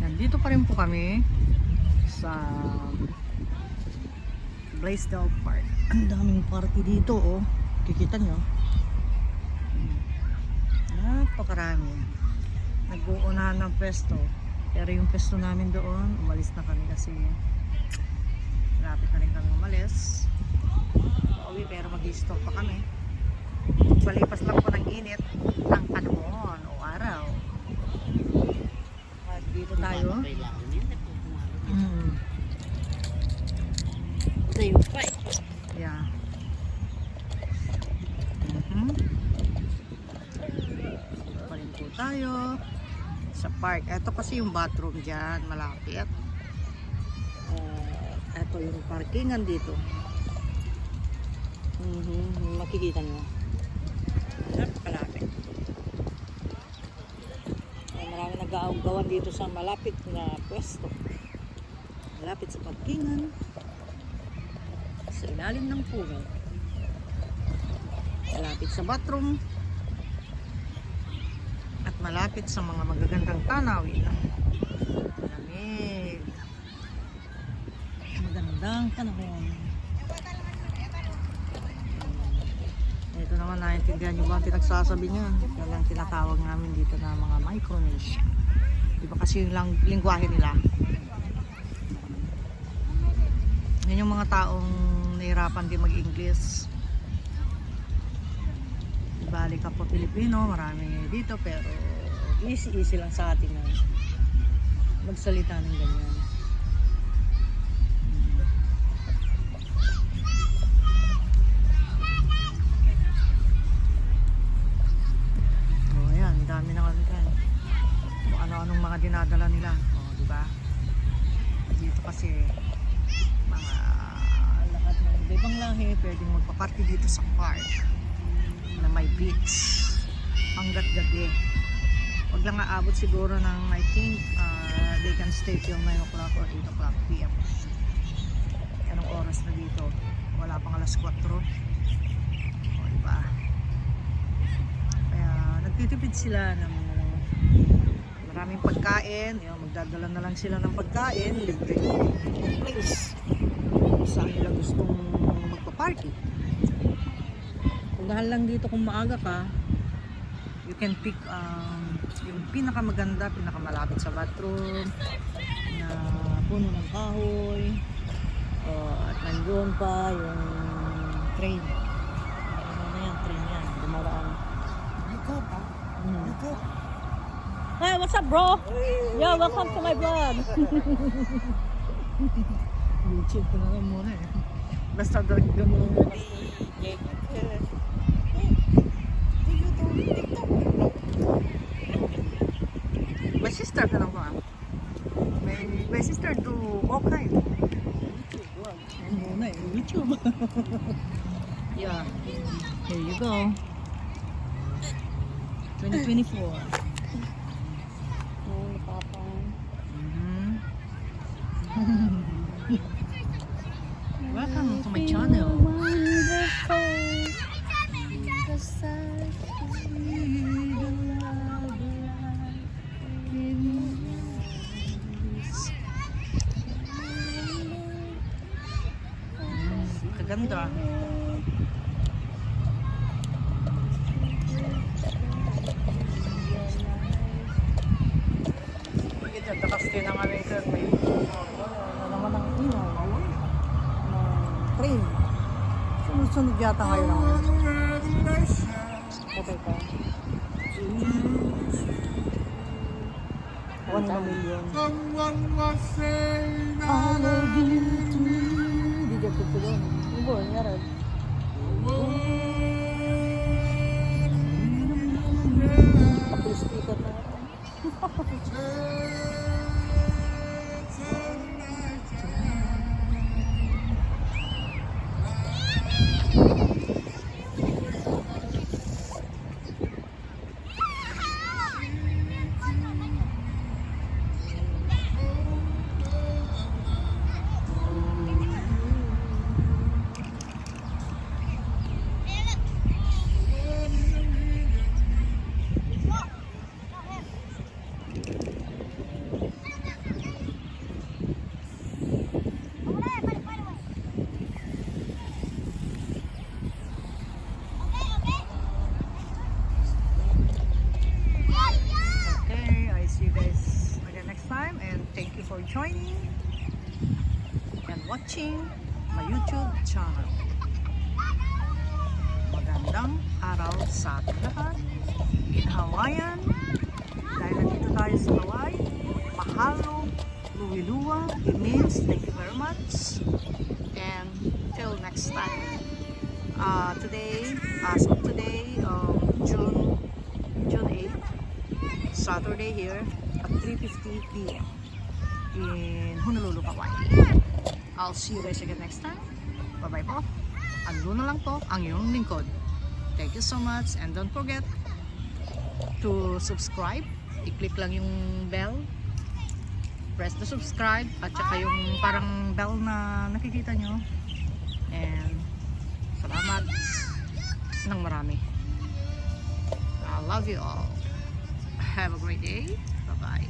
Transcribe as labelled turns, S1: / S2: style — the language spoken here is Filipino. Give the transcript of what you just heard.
S1: Nandito pa rin po kami sa Blaisdell Park. Ang daming party dito, oh. Kikita nyo. Napakarami. Nag-uunahan ng pesto. Pero yung pesto namin doon, umalis na kami kasi malapit na rin kami umalis. Pauwi pero mag-i-stop pa kami. Palipas lang po ng init ng panahon o araw. At dito tayo. Yeah. Pa rin po tayo sa park. Ito kasi yung bathroom dyan, malapit. Ito yung parkingan dito. Makikita nyo. Malapit. Marami nag-aagawan dito sa malapit na pwesto. Malapit sa parkingan. Sa ilalim ng puno. Malapit sa bathroom. At malapit sa mga magagandang tanawin. Malamig. Magandang panahon. Ito naman, naiintindihan nyo ba ang pinagsasabi niya? Yan ang tinatawag namin dito na mga Micronesia. Diba kasi yung lingwahe nila? Yan yung mga taong nahirapan din mag-English. Balik ka po Pilipino, marami dito, pero easy lang sa atin na magsalita ng ganyan. Dami na kami kan. Kung ano-anong mga dinadala nila. O, diba? Dito kasi mga lahat ng ibang lahi pwedeng magpa-party dito sa park na may beach hanggat gabi. Huwag lang aabot siguro ng I think they can stay till 9 o'clock or 8 o'clock PM. Anong oras na dito? Wala pang alas 4. O, diba? Nagtitipid sila ng maraming pagkain. Yung magdadala na lang sila ng pagkain, libre place kung saan nila gustong magpa-party. Kung dahil lang dito kung maaga ka, you can pick yung pinakamaganda, pinakamalapit sa bathroom na puno ng kahoy, at nandoon pa yung train. Ano na yan, train yan, dumaraan. Hey, what's up, bro? Yo, welcome to my vlog. YouTube ko na lang muna eh. Basta dagdag mo muna. My sister ka lang ba? My sister do all kind. Ano muna eh, YouTube. Yeah, here you go. 2024.
S2: Oh, napapang.
S1: Welcome to my channel. Kaganda. Kasi na nga rin may naman ang train. Sunod-sunod yata ngayon ang okay ka. 1 million. I love you too. Hindi dyan ko doon. Ibo, nangyarad. Tapos speaker na. joining and watching my YouTube channel. Magandang araw sa ating lahat. In Hawaiian, dahil nandito tayo sa Hawaii, mahalo, luwiluwa, it means thank you very much. And till next time. As of today, June 8, Saturday here at 3:50 p.m. in Honolulu, Hawaii. I'll see you guys again next time. Bye-bye po. Ando na lang po ang iyong lingkod. Thank you so much and don't forget to subscribe. I-click lang yung bell. Press the subscribe at saka yung parang bell na nakikita nyo. And salamat ng marami. I love you all. Have a great day. Bye-bye.